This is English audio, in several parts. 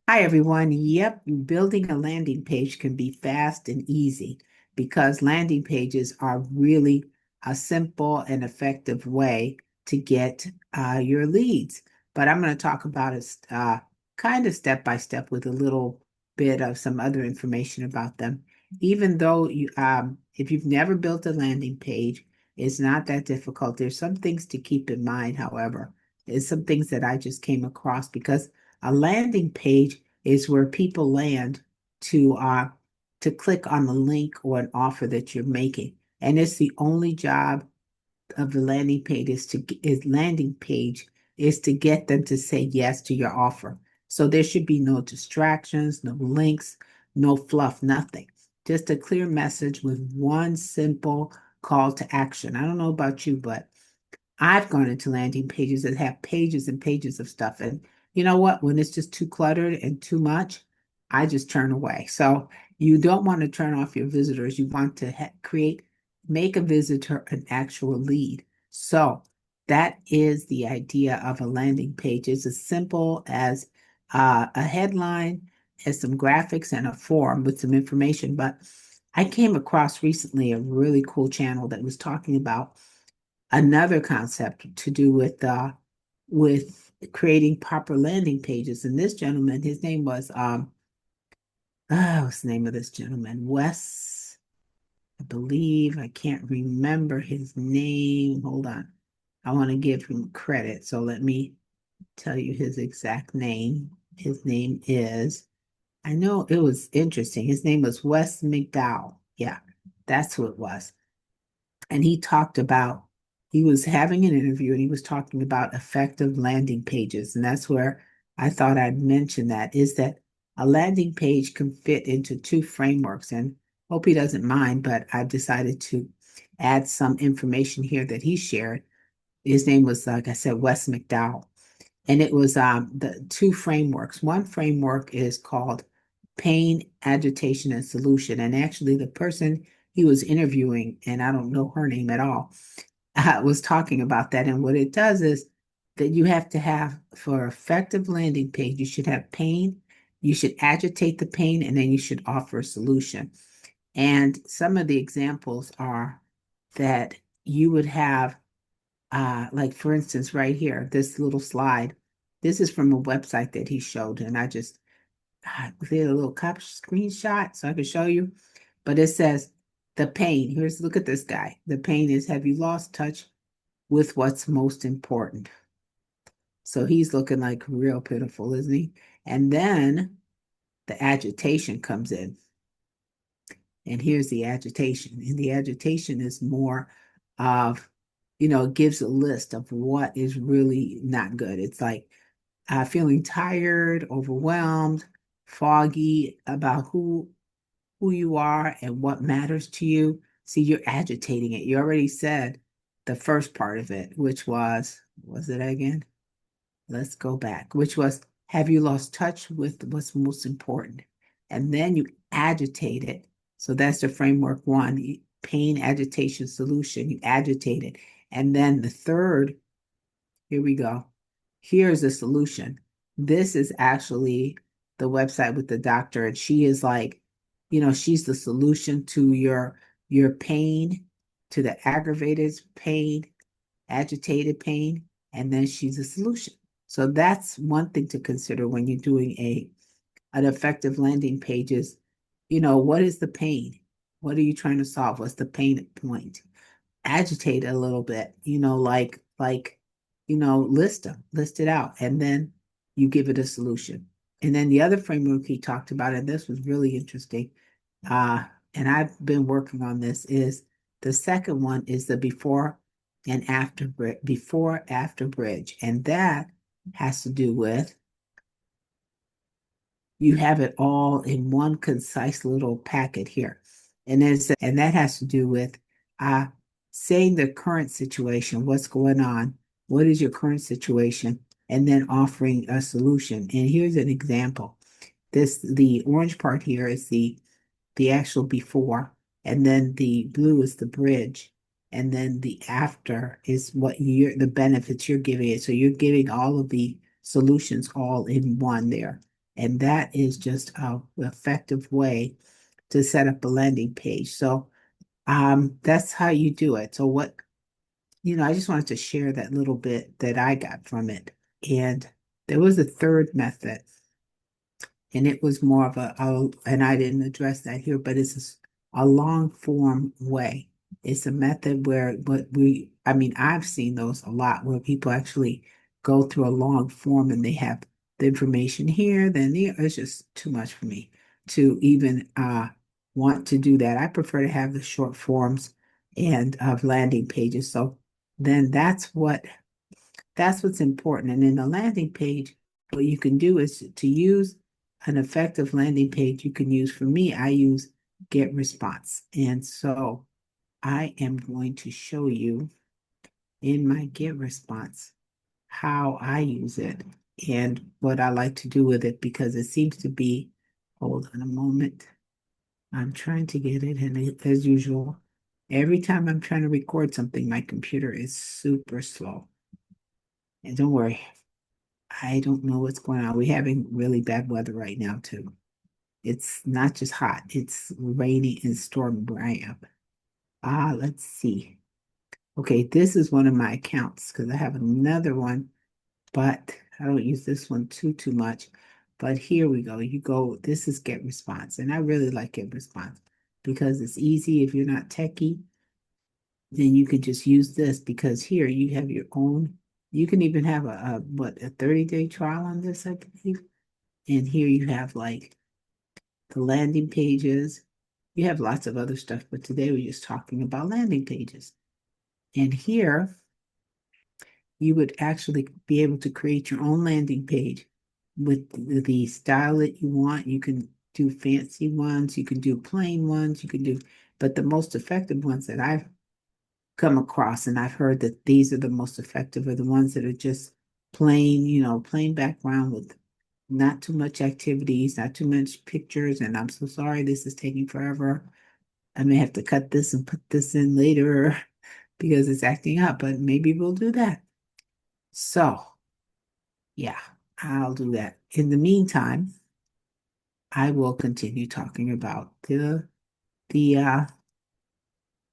Hi, everyone. Yep, building a landing page can be fast and easy because landing pages are really a simple and effective way to get your leads. But I'm going to talk about it kind of step by step with a little bit of some other information about them. Even though if you've never built a landing page, it's not that difficult. There's some things to keep in mind, however. There's some things that I just came across because a landing page is where people land to uh to click on the link or an offer that you're making. And it's the only job of the landing page is to get them to say yes to your offer. So there should be no distractions, no links, no fluff, nothing. Just a clear message with one simple call to action. I don't know about you, but I've gone into landing pages that have pages and pages of stuff. And you know what? When it's just too cluttered and too much, I just turn away. So you don't want to turn off your visitors. You want to make a visitor an actual lead. So that is the idea of a landing page. It's as simple as a headline, as some graphics and a form with some information. But I came across recently a really cool channel that was talking about another concept to do with creating proper landing pages. And this gentleman, his name was what's the name of this gentleman? Wes, I believe. I can't remember his name. Hold on. I want to give him credit. So let me tell you his exact name. His name is, I know it was interesting. His name was Wes McDowell. Yeah, that's who it was. And he was having an interview and he was talking about effective landing pages. And that's where I thought I'd mention that is that a landing page can fit into two frameworks. And hope he doesn't mind, but I've decided to add some information here that he shared. His name was, like I said, Wes McDowell. And it was the two frameworks. One framework is called pain, agitation, and solution. And actually, the person he was interviewing, and I don't know her name at all, was talking about that. And what it does is that you have to have, for effective landing page, you should have pain, you should agitate the pain, and then you should offer a solution. And some of the examples are that you would have, like for instance, right here, this little slide. This is from a website that he showed, and I just did a little screenshot so I could show you. But it says the pain. Look at this guy. The pain is, have you lost touch with what's most important? So he's looking like real pitiful, isn't he? And then the agitation comes in. And here's the agitation. And the agitation is more of, it gives a list of what is really not good. It's like feeling tired, overwhelmed, foggy about who you are and what matters to you. See, you're agitating it. You already said the first part of it, which was it again? Let's go back, which was, have you lost touch with what's most important? And then you agitate it. So that's the framework one, pain, agitation, solution. You agitate it. And then the third, here we go. Here's the solution. This is actually the website with the doctor, and she is like, she's the solution to your pain, to the aggravated pain, agitated pain, and then she's a solution. So that's one thing to consider when you're doing an effective landing page is, what is the pain? What are you trying to solve? What's the pain point? Agitate a little bit, list it out, and then you give it a solution. And then the other framework he talked about, and this was really interesting, uh, and I've been working on this, is the second one is the before after bridge. And that has to do with you have it all in one concise little packet here. And that has to do with uh, saying the current situation, what's going on, what is your current situation, and then offering a solution. And here's an example. The orange part here is the actual before, and then the blue is the bridge, and then the after is the benefits you're giving it. So you're giving all of the solutions all in one there. And that is just a effective way to set up a landing page. So that's how you do it. So I just wanted to share that little bit that I got from it. And there was a third method, and it was more of and I didn't address that here, but a long form way. It's a method where, I mean, I've seen those a lot where people actually go through a long form and they have the information here, then there. It's just too much for me to even want to do that. I prefer to have the short forms and of landing pages. So then that's what's important. And in the landing page, what you can do is to use an effective landing page. You can use, for me, I use Get Response. And so I am going to show you in my Get Response how I use it and what I like to do with it, because it seems to be, hold on a moment. I'm trying to get it, and as usual, every time I'm trying to record something, my computer is super slow. And don't worry, I don't know what's going on. We're having really bad weather right now, too. It's not just hot, it's rainy and stormy where I am. Let's see. Okay, this is one of my accounts because I have another one, but I don't use this one too much. But here we go. This is Get Response. And I really like Get Response because it's easy. If you're not techie, then you can just use this, because here you have your own. You can even have a 30-day trial on this, I believe. And here you have like the landing pages. You have lots of other stuff, but today we're just talking about landing pages. And here you would actually be able to create your own landing page with the style that you want. You can do fancy ones, you can do plain ones, but the most effective ones that I've come across, and I've heard that these are the most effective, are the ones that are just plain, plain background with not too much activities, not too much pictures. And I'm so sorry this is taking forever. I may have to cut this and put this in later because it's acting up, but maybe we'll do that. So, yeah, I'll do that. In the meantime, I will continue talking about the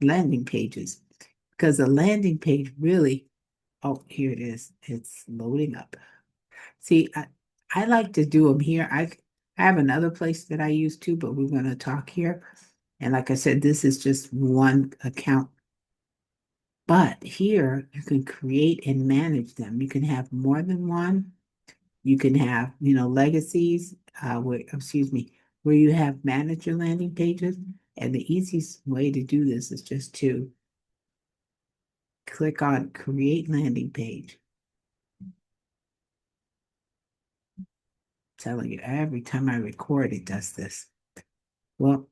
landing pages, because the landing page really, oh, here it is. It's loading up. See, I like to do them here. I have another place that I use too, but we're going to talk here. And like I said, this is just one account. But here you can create and manage them. You can have more than one. You can have, legacies, where you have manager landing pages. And the easiest way to do this is just to click on Create Landing Page. Telling you, every time I record, it does this. Well,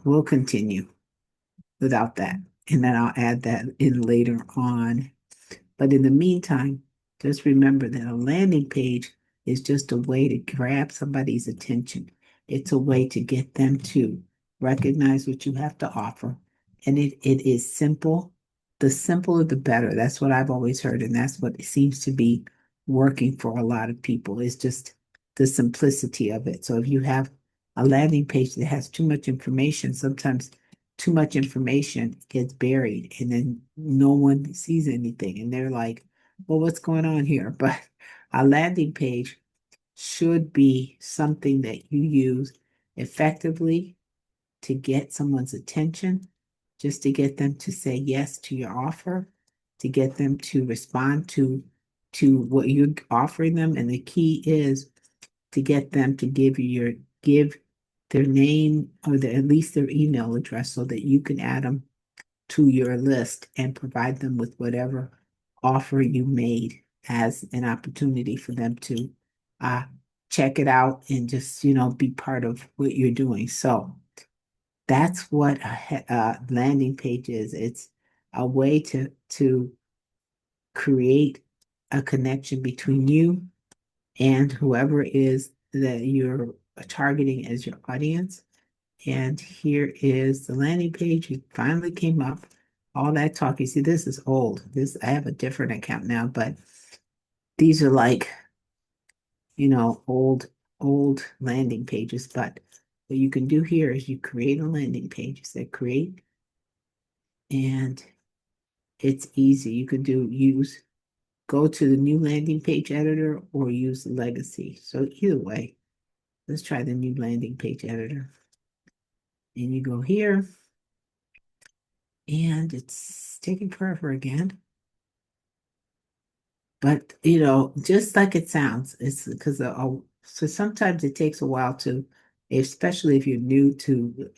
we'll continue without that. And then I'll add that in later on. But in the meantime, just remember that a landing page is just a way to grab somebody's attention. It's a way to get them to recognize what you have to offer. And it is simple. The simpler, the better. That's what I've always heard. And that's what seems to be working for a lot of people. It's just the simplicity of it. So if you have a landing page that has too much information, sometimes too much information gets buried and then no one sees anything. And they're like, well, what's going on here? But a landing page should be something that you use effectively to get someone's attention, just to get them to say yes to your offer, to get them to respond to what you're offering them. And the key is to get them to give their name, or at least their email address, so that you can add them to your list and provide them with whatever offer you made as an opportunity for them to uh, check it out and just, be part of what you're doing. So that's what a landing page is. It's a way to create a connection between you and whoever it is that you're targeting as your audience. And here is the landing page. It finally came up. All that talk. You see, this is old. I have a different account now, but these are like, old old landing pages, but what you can do here is you create a landing page. You say create, and it's easy. You could go to the new landing page editor or use legacy. So either way, let's try the new landing page editor. And you go here, and it's taking forever again. But just like it sounds, it's because so sometimes it takes a while to, especially if you're new to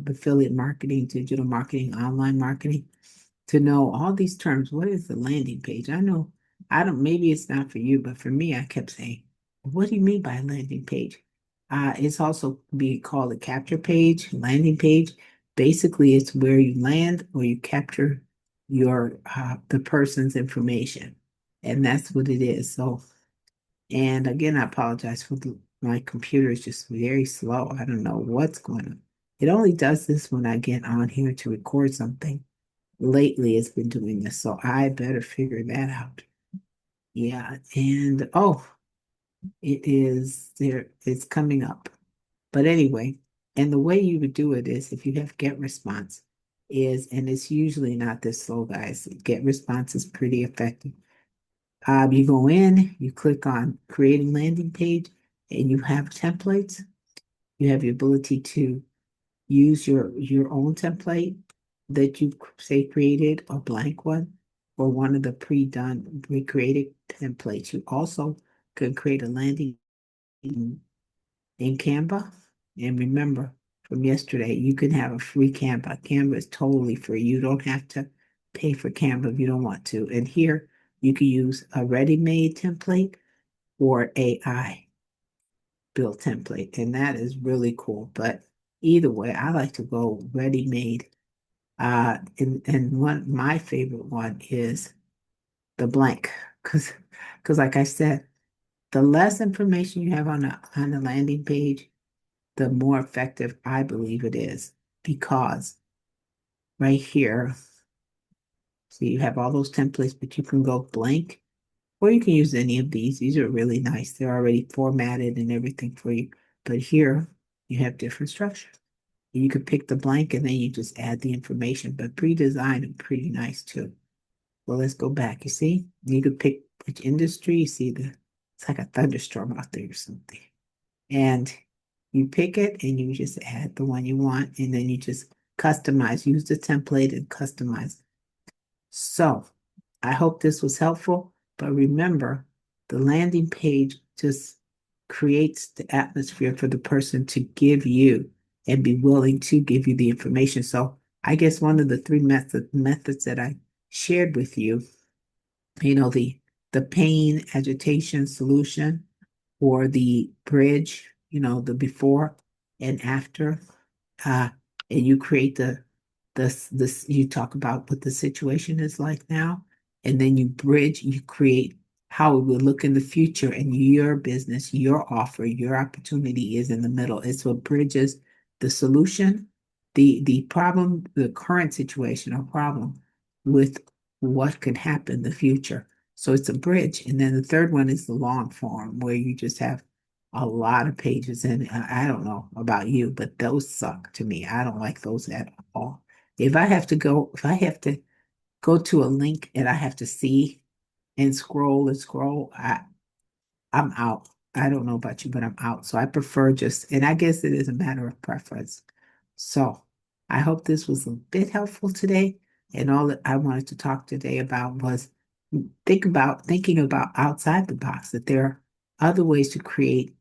affiliate marketing, digital marketing, online marketing, to know all these terms. What is the landing page? I don't, maybe it's not for you, but for me, I kept saying, what do you mean by landing page? It's also be called a capture page, landing page. Basically, it's where you land or you capture the person's information. And that's what it is. So, and again, I apologize for my computer is just very slow. I don't know what's going on. It only does this when I get on here to record something. Lately, it's been doing this, so I better figure that out. Yeah, and oh, it is there, it's coming up. But anyway, and the way you would do it is if you have get response and it's usually not this slow, guys. Get response is pretty effective. You go in, you click on creating landing page, and you have templates. You have the ability to use your own template that you say created, a blank one, or one of the pre-created templates. You also could create a landing in Canva. And remember from yesterday, you can have a free Canva. Canva is totally free. You don't have to pay for Canva if you don't want to. And here you can use a ready-made template or AI built template. And that is really cool. But either way, I like to go ready-made. And one my favorite one is the blank. Because like I said, the less information you have on the landing page, the more effective I believe it is. Because right here, so you have all those templates, but you can go blank, or you can use any of these. These are really nice. They're already formatted and everything for you. But here you have different structures. You could pick the blank and then you just add the information, but pre-designed and pretty nice too. Well, let's go back. You see, you could pick which industry. You see it's like a thunderstorm out there or something. And you pick it and you just add the one you want, and then you just customize, use the template and customize. So I hope this was helpful, but remember, the landing page just creates the atmosphere for the person to give you and be willing to give you the information. So I guess one of the three methods that I shared with you, the pain, agitation, solution, or the bridge, the before and after, uh, and you create this you talk about what the situation is like now, and then you create how it will look in the future, and your business, your offer, your opportunity is in the middle. It's what bridges the solution, the problem, the current situation or problem with what could happen in the future. So it's a bridge. And then the third one is the long form where you just have a lot of pages. And I don't know about you, but those suck to me. I don't like those at all. If I have to go to a link and I have to see and scroll, I'm out. I don't know about you, but I'm out. So I prefer and I guess it is a matter of preference. So I hope this was a bit helpful today. And all that I wanted to talk today about was thinking about outside the box, that there are other ways to create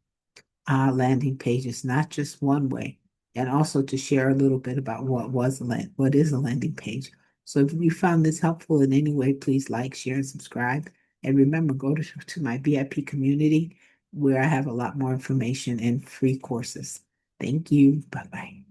landing pages, not just one way, and also to share a little bit about what is a landing page. So if you found this helpful in any way, please like, share, and subscribe. And remember, go to my VIP community where I have a lot more information and free courses. Thank you. Bye-bye.